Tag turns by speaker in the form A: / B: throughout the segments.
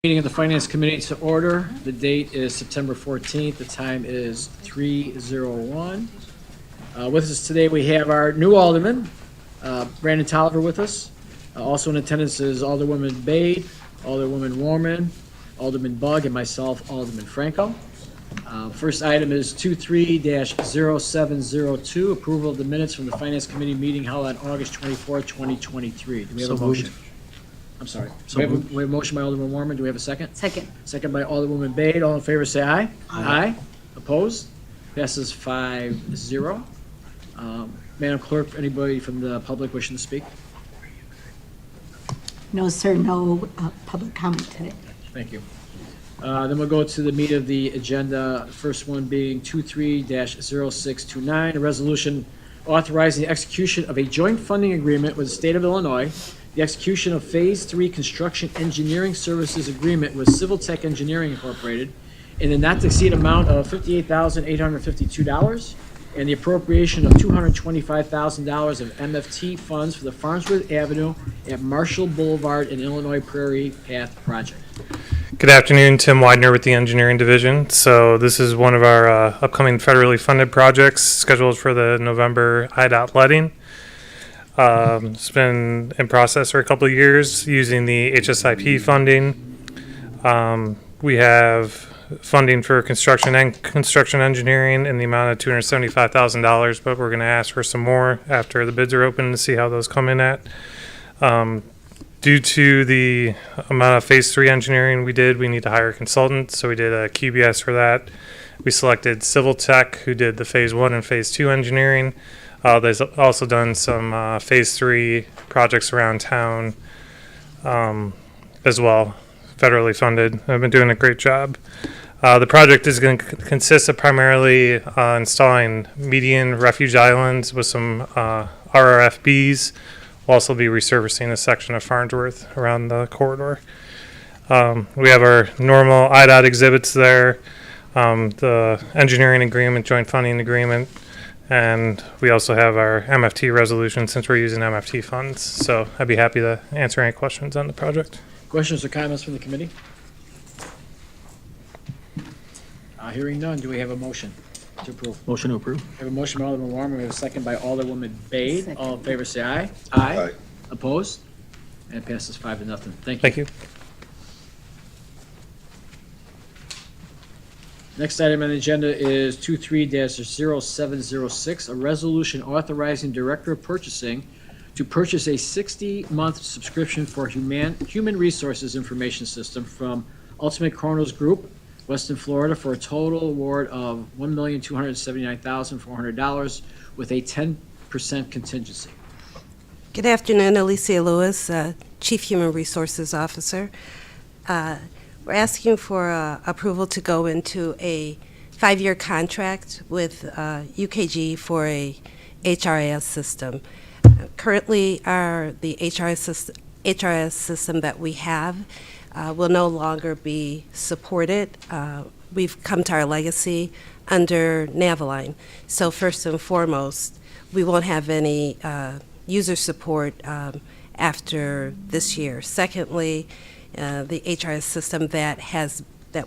A: Meeting of the Finance Committee to order. The date is September 14th. The time is 3:01. With us today, we have our new alderman, Brandon Tolliver, with us. Also in attendance is Alderwoman Bade, Alderwoman Warman, Alderman Bugg, and myself, Alderman Franco. First item is 23-0702, approval of the minutes from the Finance Committee meeting held on August 24th, 2023. Do we have a motion? I'm sorry. We have a motion by Alderman Warman. Do we have a second?
B: Second.
A: Second by Alderwoman Bade. All in favor, say aye. Aye. Opposed? Passes 5-0. Madam Clerk, anybody from the public wishing to speak?
B: No, sir, no public comment today.
A: Thank you. Then we'll go to the meat of the agenda. First one being 23-0629, a resolution authorizing the execution of a joint funding agreement with the state of Illinois, the execution of Phase 3 Construction Engineering Services Agreement with Civil Tech Engineering Incorporated in the not-to-exceed amount of $58,852, and the appropriation of $225,000 of MFT funds for the Farnsworth Avenue at Marshall Boulevard and Illinois Prairie Path project.
C: Good afternoon, Tim Widener with the Engineering Division. So this is one of our upcoming federally funded projects scheduled for the November IDOT letting. It's been in process for a couple of years using the HSIP funding. We have funding for construction and construction engineering in the amount of $275,000, but we're going to ask for some more after the bids are open to see how those come in at. Due to the amount of Phase 3 engineering we need to hire a consultant, so we did a QBS for that. We selected Civil Tech, who did the Phase 1 and Phase 2 engineering. They've also done some Phase 3 projects around town as well, federally funded. They've been doing a great job. The project is going to consist of primarily installing median refuge islands with some RRFBs. We'll also be resurfacing a section of Farnsworth around the corridor. We have our normal IDOT exhibits there, the engineering agreement, joint funding agreement, and we also have our MFT resolution since we're using MFT funds. So I'd be happy to answer any questions on the project.
A: Questions or comments from the committee? Hearing none, do we have a motion to approve?
D: Motion to approve.
A: We have a motion by Alderman Warman. We have a second by Alderwoman Bade.
B: Second.
A: All in favor, say aye.
D: Aye.
A: Opposed? And it passes 5-0. Thank you.
C: Thank you.
A: Next item on the agenda is 23-0706, a resolution authorizing Director of Purchasing to purchase a 60-month subscription for Human Resources Information System from Ultimate Chronos Group, Weston, Florida, for a total award of $1,279,400 with a 10% contingency.
E: Good afternoon, Alicia Lewis, Chief Human Resources Officer. We're asking for approval to go into a 5-year contract with UKG for a HRIS system. Currently, the HRIS system that we have will no longer be supported. We've come to our legacy under Naviline. So first and foremost, we won't have any user support after this year. Secondly, the HRS system that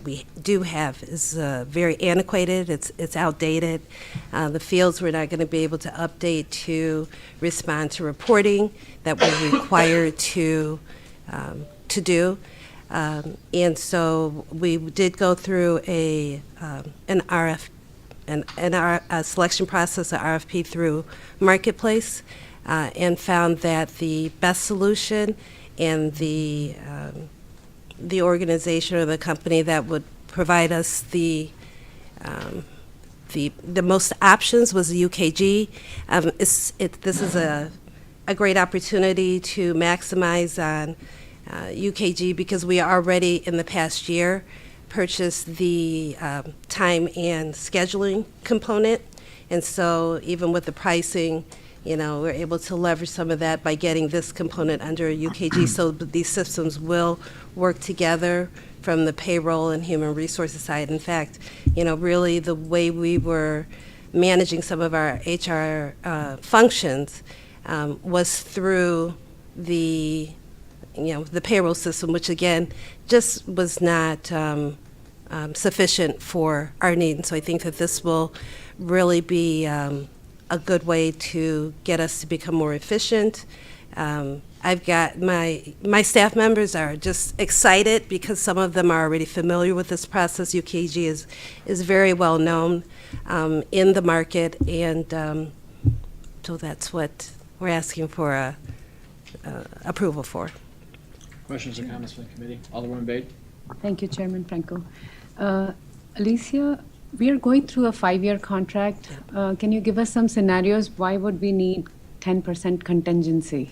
E: we do have is very antiquated. It's outdated. The fields we're not going to be able to update to respond to reporting that we're required to do. And so we did go through an selection process, an RFP through Marketplace, and found that the best solution and the organization or the company that would provide us the most options was the UKG. This is a great opportunity to maximize on UKG because we already in the past year purchased the time and scheduling component, and so even with the pricing, we're able to leverage some of that by getting this component under UKG. So these systems will work together from the payroll and human resources side. In fact, really the way we were managing some of our HR functions was through the the payroll system, which again, just was not sufficient for our need. And so I think that this will really be a good way to get us to become more efficient. I've got my staff members are just excited because some of them are already familiar with this process. UKG is very well known in the market, and so that's what we're asking for approval for.
A: Questions or comments from the committee? Alderwoman Bate?
D: Thank you, Chairman Franco. Alicia, we are going through a 5-year contract. Can you give us some scenarios? Why would we need 10% contingency?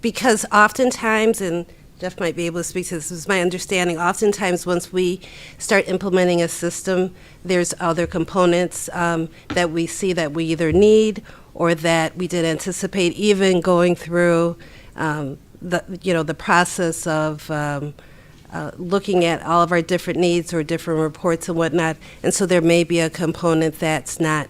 E: Because oftentimes, and Jeff might be able to speak to this is my understanding, oftentimes once we start implementing a system, there's other components that we see that we either need or that we did anticipate, even going through the process of looking at all of our different needs or different reports and whatnot. And so there may be a component that's not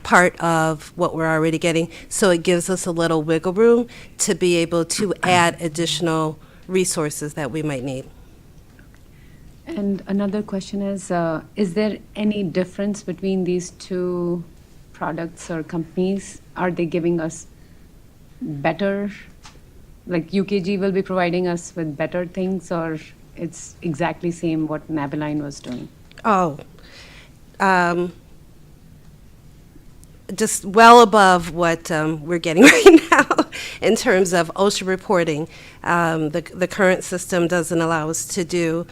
E: part of what we're already getting. So it gives us a little wiggle room to be able to add additional resources that we might need.
D: And another question is there any difference between these two products or companies? Are they giving us better, like UKG will be providing us with better things, or it's exactly same what Nabeline was doing?
E: Just well above what we're getting right now in terms of OSHA reporting. The current system doesn't allow us to do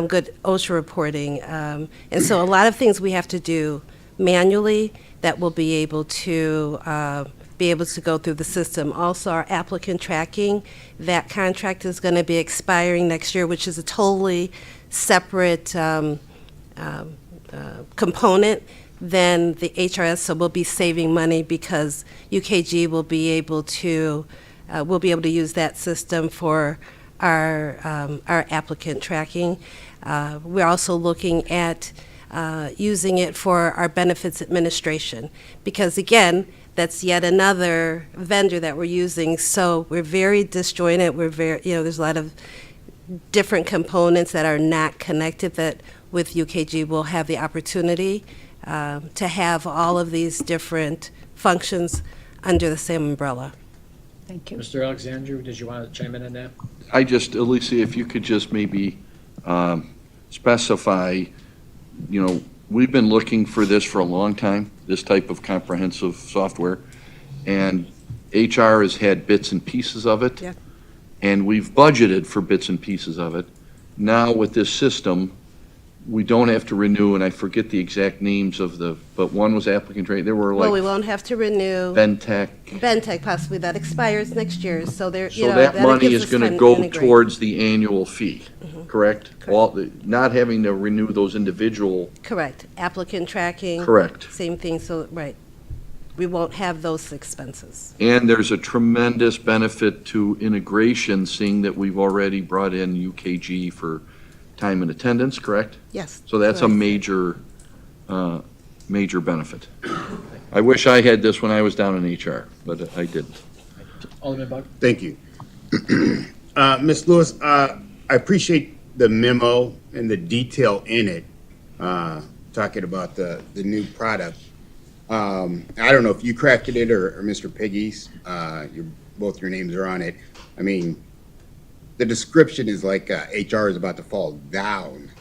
E: good OSHA reporting. And so a lot of things we have to do manually that will be able to go through the system. Also, our applicant tracking, that contract is going to be expiring next year, which is a totally separate component than the HRS, so we'll be saving money because UKG will be able to use that system for our applicant tracking. We're also looking at using it for our benefits administration because, again, that's yet another vendor that we're using. So we're very disjointed. There's a lot of different components that are not connected that with UKG we'll have the opportunity to have all of these different functions under the same umbrella.
D: Thank you.
A: Mr. Alexandru, did you want to chime in on that?
F: Alicia, if you could just maybe specify, we've been looking for this for a long time, this type of comprehensive software, and HR has had bits and pieces of it.
E: Yeah.
F: And we've budgeted for bits and pieces of it. Now with this system, we don't have to renew, and I forget the exact names but one was applicant training. There were
E: Well, we
F: like
E: won't have to renew
F: Ventec.
E: possibly, that expires next year, so there,
F: So that money
E: gives
F: is
E: us
F: going
E: time
F: to go
E: integrate.
F: towards the annual fee, correct?
E: Correct.
F: Not having to renew those individual,
E: Correct, applicant tracking.
F: correct.
E: Same thing, so, right. We won't have those expenses.
F: And there's a tremendous benefit to integration, seeing that we've already brought in UKG for time and attendance, correct?
E: Yes.
F: So that's a
E: correct.
F: major benefit. I wish I had this when I was down in HR, but I didn't.
A: Alderman Bug?
G: Thank you. Ms. Lewis, I appreciate the memo and the detail in it, talking about the new product. I don't know if you crafted it or Mr. Piggy's, both your names are on it. I mean, the description is like HR is about to fall down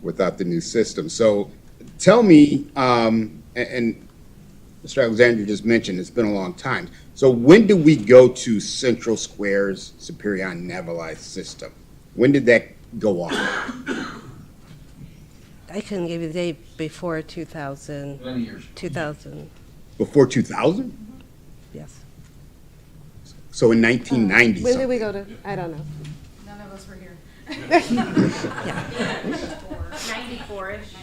G: without the new system. So tell me, and Mr. Alexander just mentioned, it's been a long time. So when do we go to Central Square's Superior Nevelized system? When did that go on?
E: I couldn't give you the date before 2000.
F: Many years.
E: 2000,
G: Before 2000?
E: yes.
G: So in 1990
E: When did
G: something.
E: we go to, I don't know.
H: None of us were here.
E: Yeah.
H: 94-ish.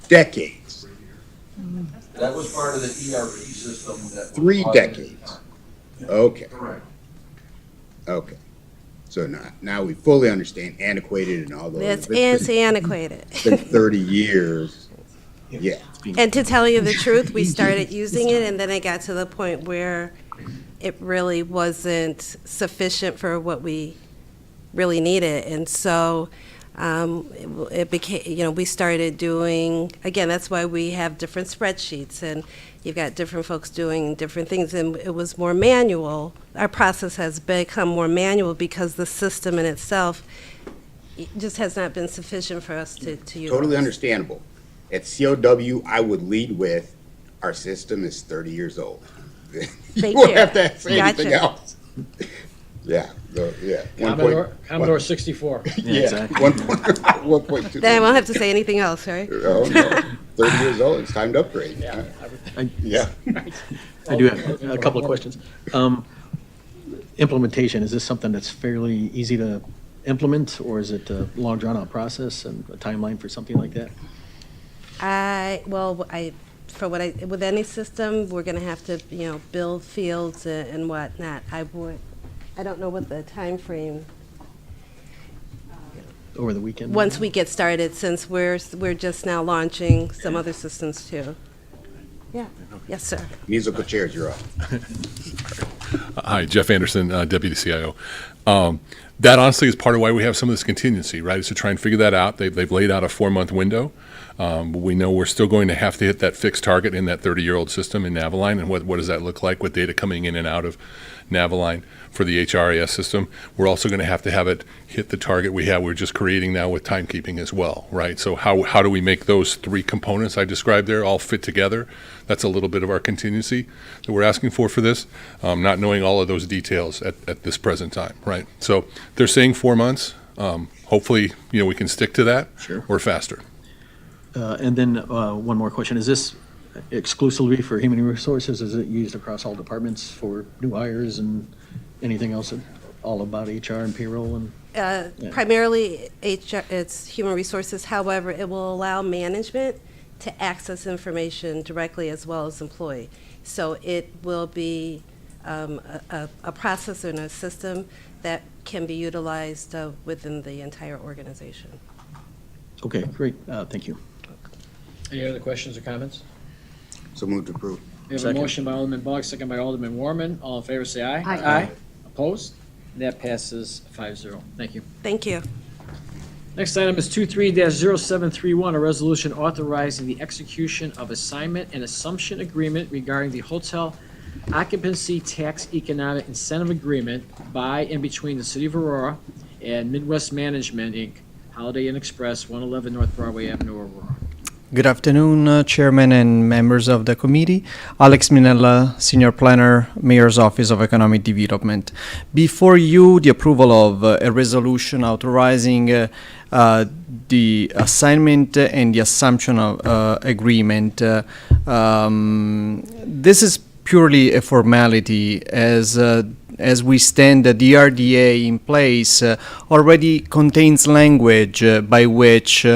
G: Decades.
F: That was part of the ERP system that.
G: 3 decades. Okay,
F: Correct.
G: okay. So now we fully understand antiquated and all those.
E: It's
G: It's
E: antiquated.
G: been 30 years. Yeah.
E: And to tell you the truth, we started using it, and then it got to the point where it really wasn't sufficient for what we really needed. And so it became, we started doing, again, that's why we have different spreadsheets, and you've got different folks doing different things, and it was more manual. Our process has become more manual because the system in itself just has not been sufficient for us to use.
G: Totally understandable. At COW, I would lead with, our system is 30 years old.
E: Thank
G: won't
E: you.
G: have to say anything
E: Gotcha.
G: else. Yeah, yeah.
A: Commodore 64.
G: Yeah, 1.2.
E: Then I won't have to say anything else, right?
G: Oh, no. 30 years old, it's time to upgrade.
A: Yeah.
G: Yeah.
H: I do have a couple of questions. Implementation, is this something that's fairly easy to implement, or is it a long drawn-out process and a timeline for something like that?
E: With any system, we're gonna have to, build fields and whatnot. I don't know what the time frame.
H: Over the weekend?
E: Once we get started, since we're just now launching some other systems too. Yeah, yes, sir.
G: Musical chairs, you're up.
I: Hi, Jeff Anderson, Deputy CIO. That honestly is part of why we have some of this contingency, right, is to try and figure that out. They've laid out a 4-month window. But we know we're still going to have to hit that fixed target in that 30-year-old system in Naviline, and what does that look like with data coming in and out of Naviline for the HRIS system? We're also going to have it hit the target we're just creating now with timekeeping as well, right? So how do we make those 3 components I described there all fit together? That's a little bit of our contingency that we're asking for this, not knowing all of those details at this present time, right? So they're saying 4 months. Hopefully, we can stick to that.
H: Sure.
I: Or faster.
H: And then one more question. Is this exclusively for human resources? Is it used across all departments for new hires and anything else all about HR and payroll? And
E: Primarily, it's human resources. However, it will allow management to access information directly as well as employee. So it will be a process and a system that can be utilized within the entire organization.
H: Okay, great. Thank you.
A: Any other questions or comments?
G: So moved to approve.
A: We have a
H: Second.
A: motion by Alderman Boggs, second by Alderman Warman. All in favor, say aye.
D: Aye.
A: Opposed? That passes 5-0. Thank you.
E: Thank you.
A: Next item is 23-0731, a resolution authorizing the execution of assignment and assumption agreement regarding the hotel occupancy tax economic incentive agreement by and between the City of Aurora and Midwest Management, Inc., Holiday Inn Express, 111 North Broadway Avenue, Aurora.
J: Good afternoon, Chairman and members of the committee. Alex Minella, Senior Planner, Mayor's Office of Economic Development. Before you, the approval of a resolution authorizing the assignment and the assumption of agreement. This is purely a formality as we stand, the RDA in place already contains language by which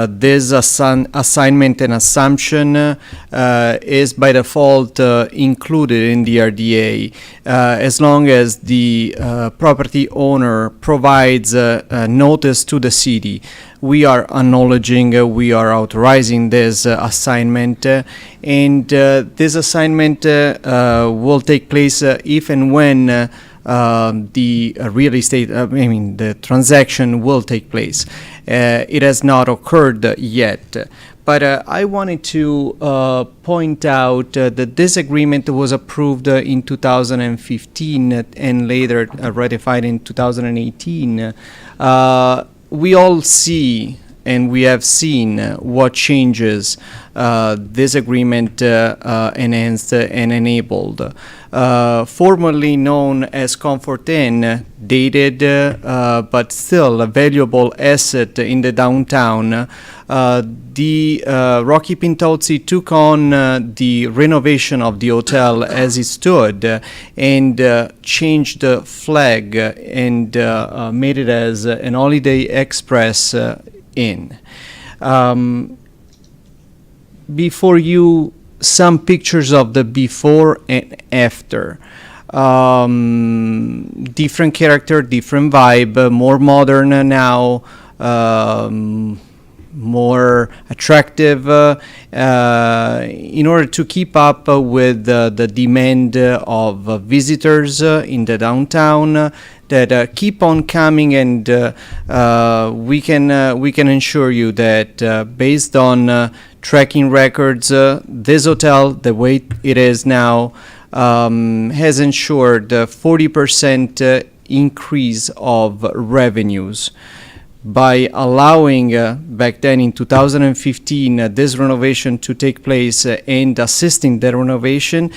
J: this assignment and assumption is by default included in the RDA as long as the property owner provides notice to the city. We are acknowledging, we are authorizing this assignment, and this assignment will take place if and when the real estate, the transaction will take place. It has not occurred yet. But I wanted to point out that this agreement was approved in 2015 and later ratified in 2018. We all see and we have seen what changes this agreement enhanced and enabled. Formerly known as Comfort Inn, dated but still a valuable asset in the downtown, the Rocky Pintozzi took on the renovation of the hotel as it stood and changed the flag and made it as an Holiday Express Inn. Before you, some pictures of the before and after. Different character, different vibe, more modern now. more attractive in order to keep up with the demand of visitors in the downtown that keep on coming, and we can ensure you that based on tracking records, this hotel, the way it is now, has ensured a 40% increase of revenues by allowing back then in 2015 this renovation to take place and assisting the renovation.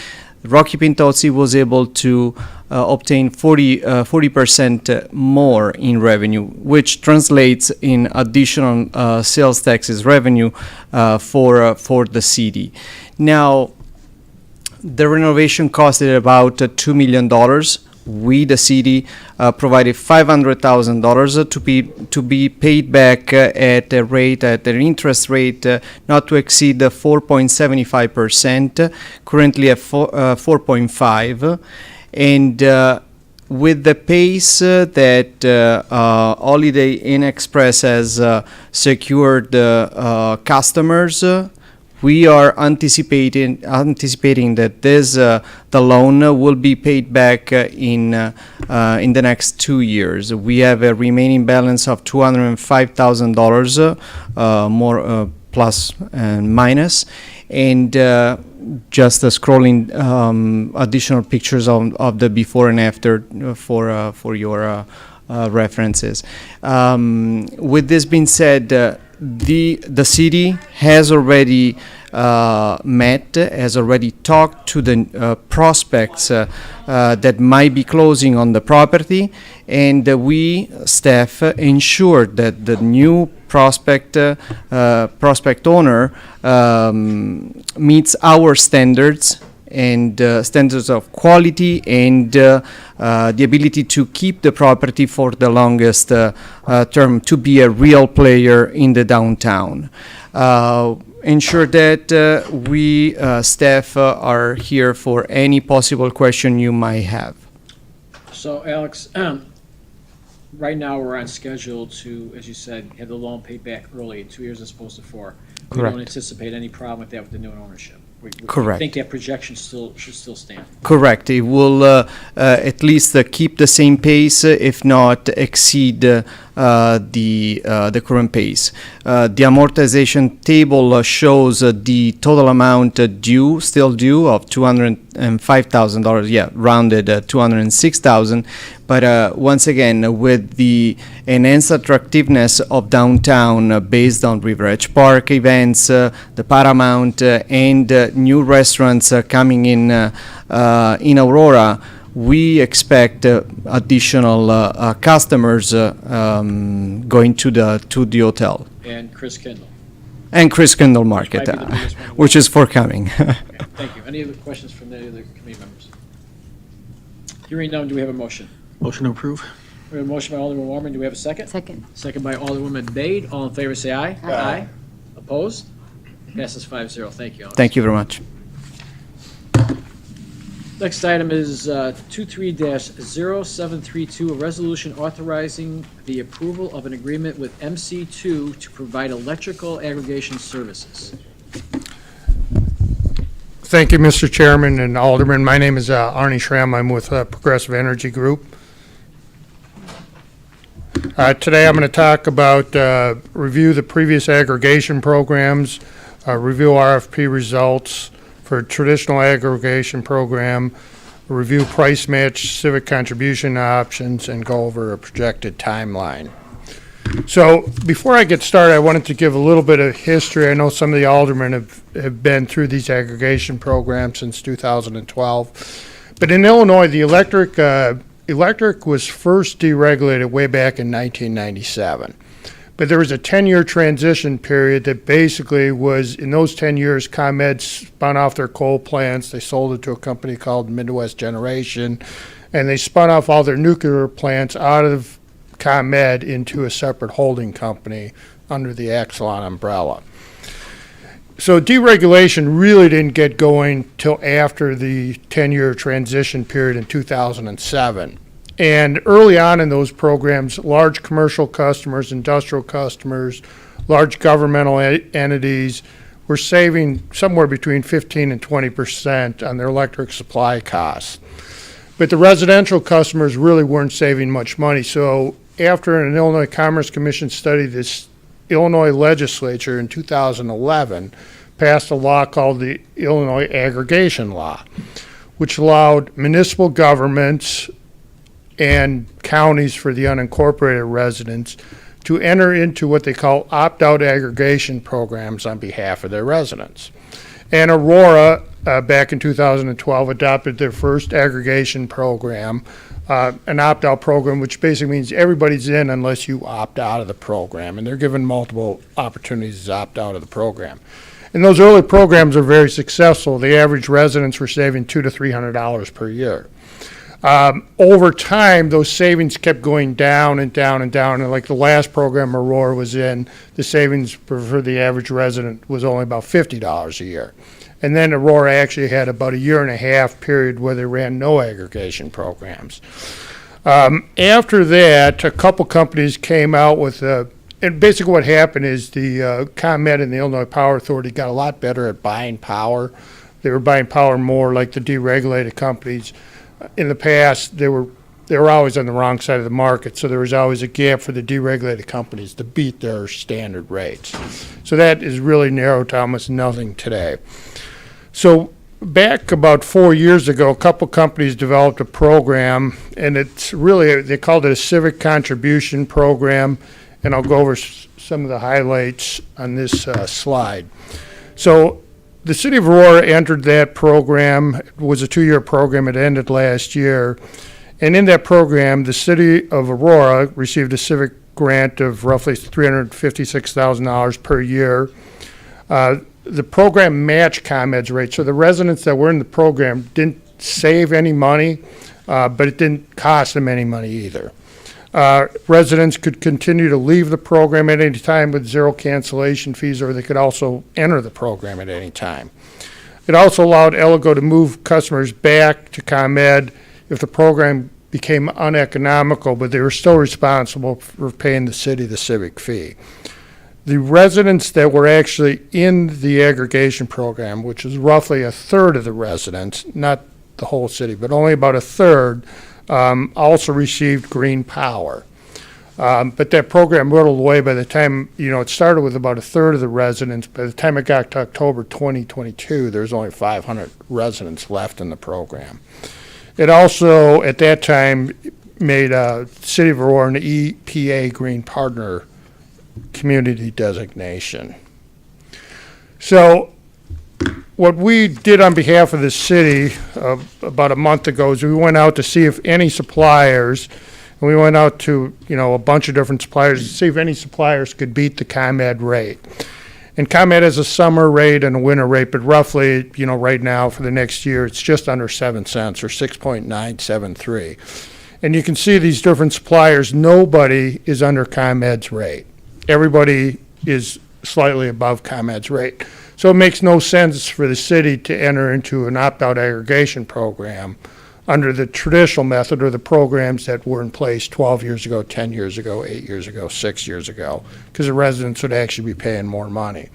J: Rocky Pintozzi was able to obtain 40% more in revenue, which translates in additional sales taxes revenue for the city. Now, the renovation costed about $2 million. We, the city, provided $500,000 to be paid back at an interest rate not to exceed 4.75%, currently at 4.5%, and with the pace that Holiday Inn Express has secured customers. We are anticipating that the loan will be paid back in the next 2 years. We have a remaining balance of $205,000, more plus and minus, and just scrolling additional pictures of the before and after for your references. With this being said, the city has already has already talked to the prospects that might be closing on the property, and we, staff, ensured that the new prospect owner meets our standards and standards of quality and the ability to keep the property for the longest term, to be a real player in the downtown. Ensure that we staff are here for any possible question you might have.
A: So Alex, right now we're on schedule to, as you said, have the loan paid back early, 2 years as opposed to 4. We
J: Correct.
A: don't anticipate any problem with that with the new ownership. We
J: Correct.
A: think that projection should still stand.
J: Correct. It will at least keep the same pace, if not exceed the current pace. The amortization table shows the total amount still due of $205,000. Yeah, rounded $206,000. But once again, with the enhanced attractiveness of downtown based on River Edge Park events, the Paramount, and new restaurants coming in Aurora, we expect additional customers going to the hotel.
A: And Chris Kendall.
J: And Chris Kendall Market,
A: might be the biggest one.
J: which is forthcoming.
A: Okay, thank you. Any other questions from the other committee members? Hearing none, do we have a motion?
H: Motion to approve?
A: We have a motion by Alderman Warman. Do we have a second?
D: Second.
A: Second by Alderwoman Bade. All in favor, say aye. Aye. Opposed? Passes 5-0. Thank you, Alex.
J: Thank you very much.
A: Next item is 23-0732, a resolution authorizing the approval of an agreement with MC2 to provide electrical aggregation services.
K: Thank you, Mr. Chairman and Alderman. My name is Arnie Schramm. I'm with Progressive Energy Group. Today I'm going to talk about review the previous aggregation programs, review RFP results for traditional aggregation program, review price match civic contribution options, and go over a projected timeline. So before I get started, I wanted to give a little bit of history. I know some of the aldermen have been through these aggregation programs since 2012. But in Illinois, the electric was first deregulated way back in 1997. But there was a 10-year transition period that basically was, in those 10 years, ComEd spun off their coal plants. They sold it to a company called Midwest Generation, and they spun off all their nuclear plants out of ComEd into a separate holding company under the Axelon umbrella. So deregulation really didn't get going till after the 10-year transition period in 2007. And early on in those programs, large commercial customers, industrial customers large governmental entities were saving somewhere between 15 and 20% on their electric supply costs. But the residential customers really weren't saving much money. So after an Illinois Commerce Commission study, this Illinois legislature in 2011 passed a law called the Illinois Aggregation Law, which allowed municipal governments and counties for the unincorporated residents to enter into what they call opt-out aggregation programs on behalf of their residents. And Aurora, back in 2012, adopted their first aggregation program, an opt-out program, which basically means everybody's in unless you opt out of the program. And they're given multiple opportunities to opt out of the program. And those early programs are very successful. The average residents were saving $200 to $300 per year. Over time, those savings kept going down and down and down. And like the last program Aurora was in, the savings for the average resident was only about $50 a year. And then Aurora actually had about a 1.5 year period where they ran no aggregation programs. After that, a couple companies came out with and basically what happened is the ComEd and the Illinois Power Authority got a lot better at buying power. They were buying power more like the deregulated companies. In the past, they were always on the wrong side of the market, so there was always a gap for the deregulated companies to beat their standard rates. So that is really narrowed to almost nothing today. So back about 4 years ago, a couple companies developed a program, and it's really, they called it a civic contribution program, and I'll go over some of the highlights on this slide. So the city of Aurora entered that program. It was a 2-year program. It ended last year. And in that program, the city of Aurora received a civic grant of roughly $356,000 per year. The program matched ComEd's rate. So the residents that were in the program didn't save any money, but it didn't cost them any money either. Residents could continue to leave the program at any time with zero cancellation fees, or they could also enter the program at any time. It also allowed Elligo to move customers back to ComEd if the program became uneconomical, but they were still responsible for paying the city the civic fee. The residents that were actually in the aggregation program, which is roughly a third of the residents, not the whole city, but only about a third, also received green power. But that program whittled away by the time, it started with about a third of the residents. By the time it got to October 2022, there's only 500 residents left in the program. It also, at that time, made City of Aurora an EPA Green Partner community designation. So what we did on behalf of the city about a month ago is we went out to see if any suppliers, and we went out to a bunch of different suppliers to see if any suppliers could beat the ComEd rate. And ComEd has a summer rate and a winter rate, but roughly, right now for the next year, it's just under 7 cents or 6.973. And you can see these different suppliers, nobody is under ComEd's rate. Everybody is slightly above ComEd's rate. So it makes no sense for the city to enter into an opt-out aggregation program under the traditional method or the programs that were in place 12 years ago, 10 years ago, 8 years ago, 6 years ago, because the residents would actually be paying more money.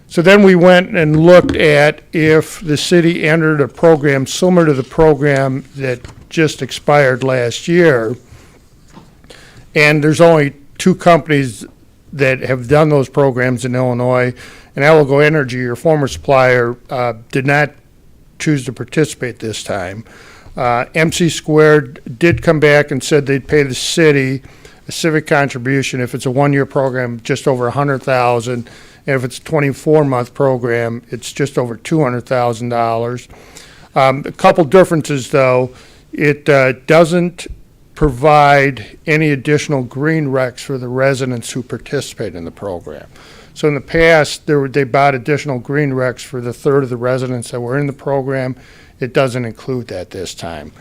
K: So then we went and looked at if the city entered a program similar to the program that just expired last year, and there's only 2 companies that have done those programs in Illinois, and Elligo Energy, your former supplier, did not choose to participate this time. MC Squared did come back and said they'd pay the city a civic contribution if it's a 1-year program, just over $100,000, and if it's a 24-month program, it's just over $200,000. A couple differences, though. It doesn't provide any additional green recs for the residents who participate in the program. So in the past, they bought additional green recs for the third of the residents that were in the program. It doesn't include that this time.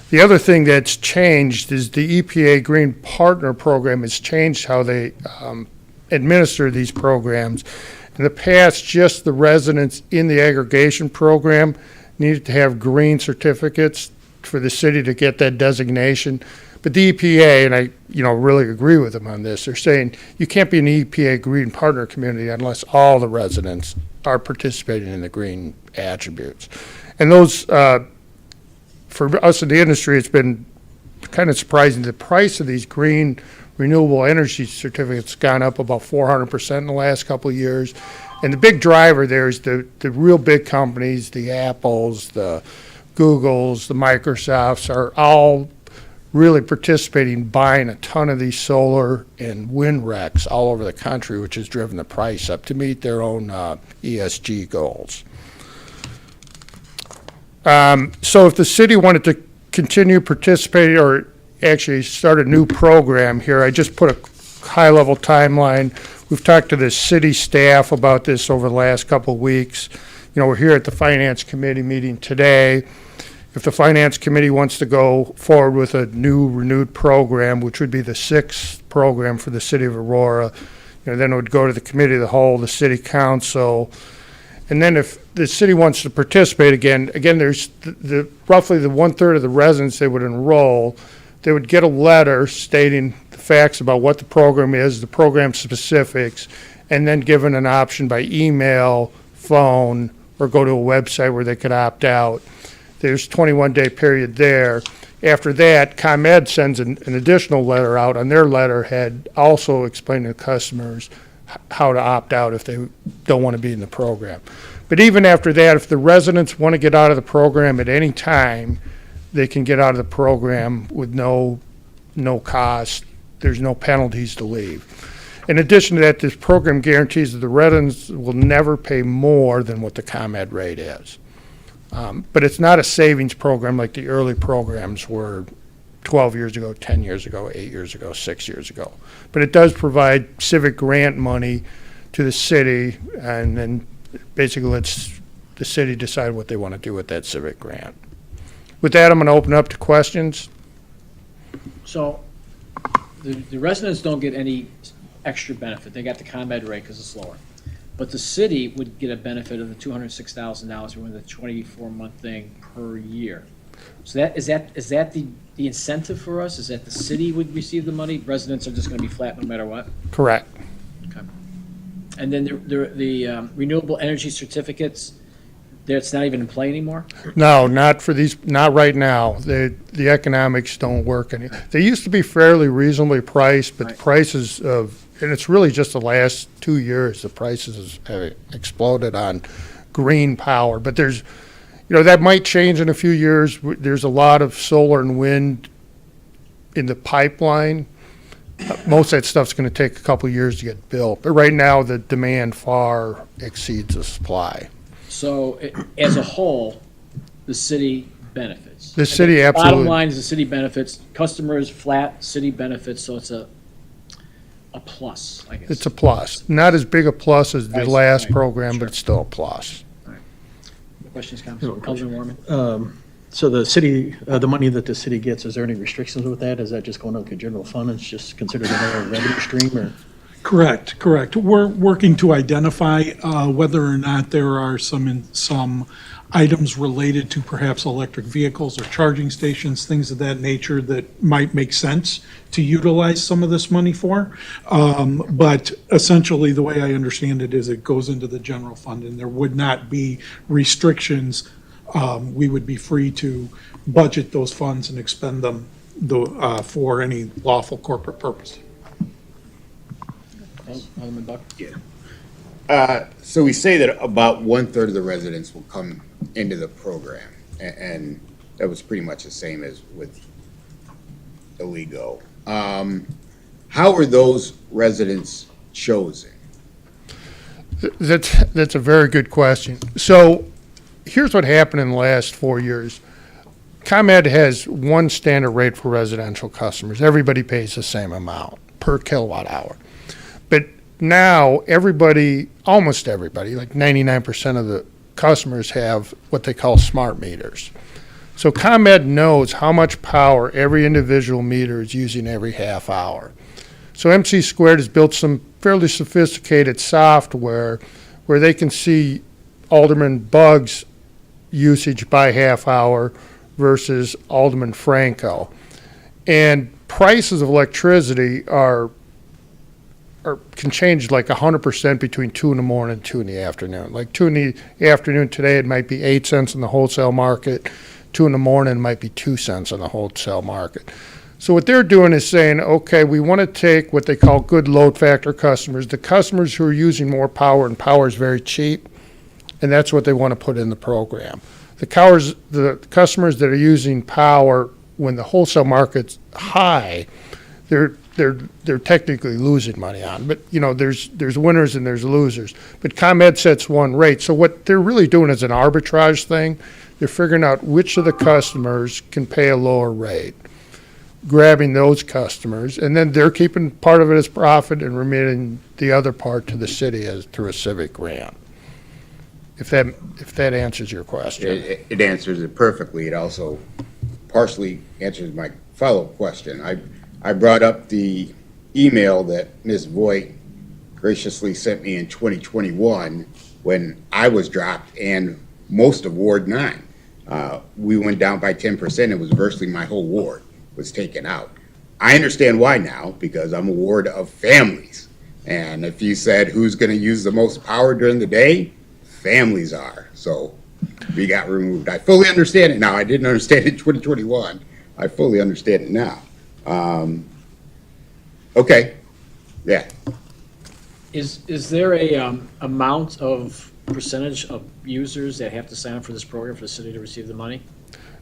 K: The other thing that's changed is the EPA Green Partner Program has changed how they administer these programs. In the past, just the residents in the aggregation program needed to have green certificates for the city to get that designation. But the EPA, and I, really agree with them on this, they're saying you can't be an EPA green partner community unless all the residents are participating in the green attributes. And those, for us in the industry, it's been kind of surprising. The price of these green renewable energy certificates has gone up about 400% in the last couple of years. And the big driver there is the real big companies, the Apples, the Googles, the Microsofts are all really participating, buying a ton of these solar and wind RECs all over the country, which has driven the price up to meet their own ESG goals. So if the city wanted to continue participating or actually start a new program here, I just put a high-level timeline. We've talked to the city staff about this over the last couple of weeks. We're here at the Finance Committee meeting today. If the Finance Committee wants to go forward with a new renewed program, which would be the 6th program for the city of Aurora, then it would go to the Committee of the Whole, the City Council. And then if the city wants to participate again, there's roughly the 1/3 of the residents they would enroll. They would get a letter stating the facts about what the program is, the program specifics, and then given an option by email, phone, or go to a website where they could opt out. There's 21-day period there. After that, ComEd sends an additional letter out on their letterhead, also explaining to customers how to opt out if they don't want to be in the program. But even after that, if the residents want to get out of the program at any time, they can get out of the program with no cost. There's no penalties to leave. In addition to that, this program guarantees that the residents will never pay more than what the ComEd rate is. But it's not a savings program like the early programs were 12 years ago, 10 years ago, 8 years ago, 6 years ago. But it does provide civic grant money to the city, and then basically lets the city decide what they want to do with that civic grant. With that, I'm going to open up to questions.
A: So the residents don't get any extra benefit. They got the ComEd rate because it's lower. But the city would get a benefit of the $206,000 or the 24-month thing per year. So is that the incentive for us? Is that the city would receive the money? Residents are just going to be flat no matter what?
K: Correct.
A: Okay. And then the renewable energy certificates, it's not even in play anymore?
K: No, not for these, not right now. The economics don't work any. They used to be fairly reasonably priced, but the prices of, and it's really just the last 2 years, the prices have exploded on green power. But there's, that might change in a few years. There's a lot of solar and wind in the pipeline. Most of that stuff's going to take a couple of years to get built. But right now, the demand far exceeds the supply.
A: So as a whole, the city benefits.
K: The city absolutely.
A: Bottom line is the city benefits. Customers flat, city benefits, so it's a plus, I guess.
K: It's a plus. Not as big a plus as the
A: Right,
K: last
A: right,
K: program,
A: sure.
K: but it's still a plus.
A: Questions, comments? Alderman Warman?
H: So the city, the money that the city gets, is there any restrictions with that? Is that just going out to general fund? It's just considered another revenue stream, or?
L: Correct. We're working to identify whether or not there are some items related to perhaps electric vehicles or charging stations, things of that nature that might make sense to utilize some of this money for. But essentially, the way I understand it is it goes into the general fund, and there would not be restrictions. We would be free to budget those funds and expend them for any lawful corporate purpose.
A: Alderman Buck?
G: So we say that about 1/3 of the residents will come into the program, and that was pretty much the same as with Illegal. How are those residents chosen?
K: That's a very good question. So here's what happened in the last 4 years. ComEd has one standard rate for residential customers. Everybody pays the same amount per kilowatt hour. But now everybody, almost everybody, like 99% of the customers have what they call smart meters. So ComEd knows how much power every individual meter is using every half hour. So MC Squared has built some fairly sophisticated software where they can see Alderman Bugg's usage by half hour versus Alderman Franco. And prices of electricity can change like 100% between 2 in the morning and 2 in the afternoon. Like 2 in the afternoon today, it might be 8 cents in the wholesale market. 2 in the morning, it might be 2 cents in the wholesale market. So what they're doing is saying, okay, we want to take what they call good load factor customers, the customers who are using more power, and power is very cheap, and that's what they want to put in the program. The customers that are using power when the wholesale market's high, they're technically losing money on. But, you know, there's winners and there's losers. But ComEd sets one rate. So what they're really doing is an arbitrage thing. They're figuring out which of the customers can pay a lower rate, grabbing those customers, and then they're keeping part of it as profit and remitting the other part to the city as through a civic grant. If that answers your question.
G: It answers it perfectly. It also partially answers my follow-up question. I brought up the email that Ms. Voigt graciously sent me in 2021 when I was dropped and most of Ward 9. We went down by 10%. It was virtually my whole ward was taken out. I understand why now, because I'm a ward of families. And if you said who's going to use the most power during the day, families are. So we got removed. I fully understand it now. I didn't understand it in 2021. I fully understand it now. Okay. Yeah.
A: Is there a amount of percentage of users that have to sign up for this program for the city to receive the money?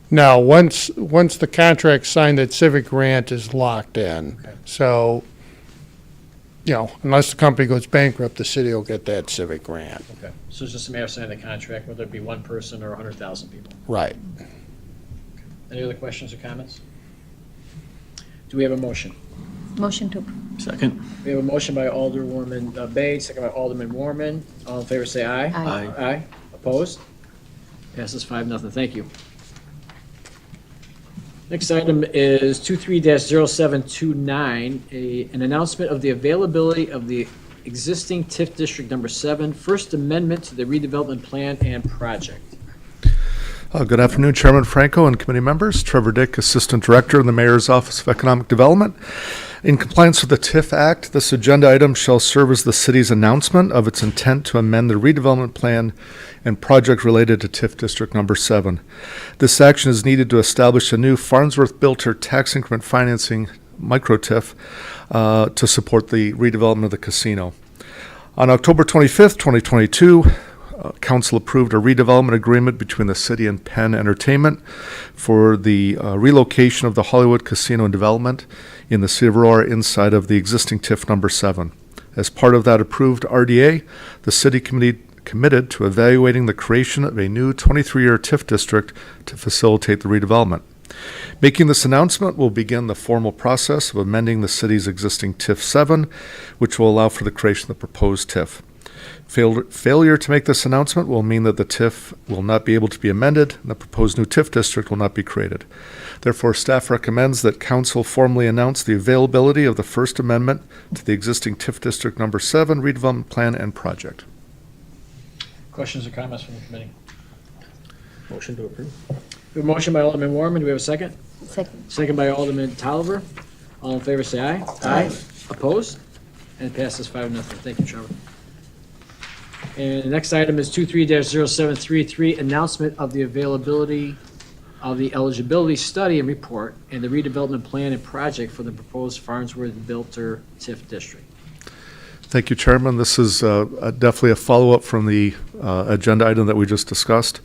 K: Now, once the contract's signed, that civic grant is locked in.
A: Okay.
K: So, you know, unless the company goes bankrupt, the city will get that civic grant.
A: Okay. So it's just a matter of signing the contract, whether it be one person or 100,000 people.
K: Right.
A: Any other questions or comments? Do we have a motion?
D: Motion to approve.
H: Second.
A: We have a motion by Alderwoman Bay, second by Alderman Warman. All in favor, say aye.
D: Aye.
A: Aye. Opposed? Passes 5-0. Thank you. Next item is 23-0729, an announcement of the availability of the existing TIF District Number 7, First Amendment to the redevelopment plan and project.
M: Good afternoon, Chairman Franco and committee members. Trevor Dick, Assistant Director in the Mayor's Office of Economic Development. In compliance with the TIF Act, this agenda item shall serve as the city's announcement of its intent to amend the redevelopment plan and project related to TIF District Number 7. This action is needed to establish a new Farnsworth-Bilter tax increment financing micro-TIF to support the redevelopment of the casino. On October 25th, 2022, Council approved a redevelopment agreement between the city and Penn Entertainment for the relocation of the Hollywood Casino and Development in the city of Aurora inside of the existing TIF Number 7. As part of that approved RDA, the city committed to evaluating the creation of a new 23-year TIF district to facilitate the redevelopment. Making this announcement will begin the formal process of amending the city's existing TIF 7, which will allow for the creation of the proposed TIF. Failure to make this announcement will mean that the TIF will not be able to be amended and the proposed new TIF district will not be created. Therefore, staff recommends that Council formally announce the availability of the First Amendment to the existing TIF District Number 7 redevelopment plan and project.
A: Questions or comments from the committee?
H: Motion to approve.
A: We have a motion by Alderman Warman. Do we have a second?
D: Second.
A: Second by Alderman Tolliver. All in favor, say aye. Aye. Opposed? And it passes 5-0. Thank you, Trevor. And the next item is 23-0733, announcement of the availability of the eligibility study and report and the redevelopment plan and project for the proposed Farnsworth-Bilter TIF district.
M: Thank you, Chairman. This is definitely a follow-up from the agenda item that we just discussed.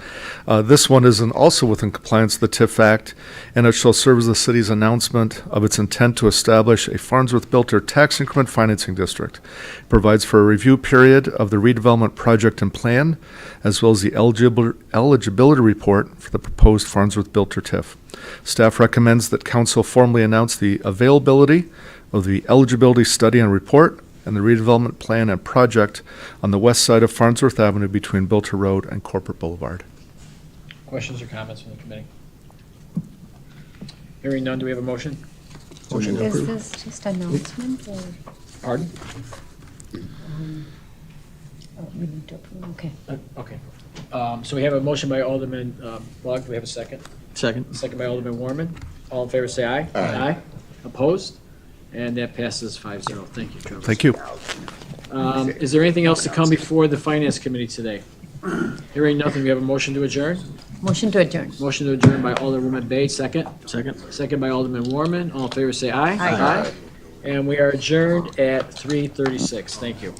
M: This one is also within compliance with the TIF Act, and it shall serve as the city's announcement of its intent to establish a Farnsworth-Bilter tax increment financing district. It provides for a review period of the redevelopment project and plan, as well as the eligibility report for the proposed Farnsworth-Bilter TIF. Staff recommends that Council formally announce the availability of the eligibility study and report and the redevelopment plan and project on the west side of Farnsworth Avenue between Bilter Road and Corporate Boulevard.
A: Questions or comments from the committee? Hearing none, do we have a motion?
H: Motion to
D: Is
H: approve.
D: this just announcement or
A: Pardon?
D: we need to approve? Okay.
A: Okay. So we have a motion by Alderman Bug. Do we have a second?
H: Second.
A: Second by Alderman Warman. All in favor, say aye.
G: Aye.
A: Opposed? And that passes 5-0. Thank you, Trevor.
M: Thank you.
A: Is there anything else to come before the Finance Committee today? Hearing nothing, we have a motion to adjourn.
D: Motion to adjourn.
A: Motion to adjourn by Alderwoman Bay, second.
H: Second?
A: Second by Alderman Warman. All in favor, say aye. Aye. And we are adjourned at 3:36. Thank you.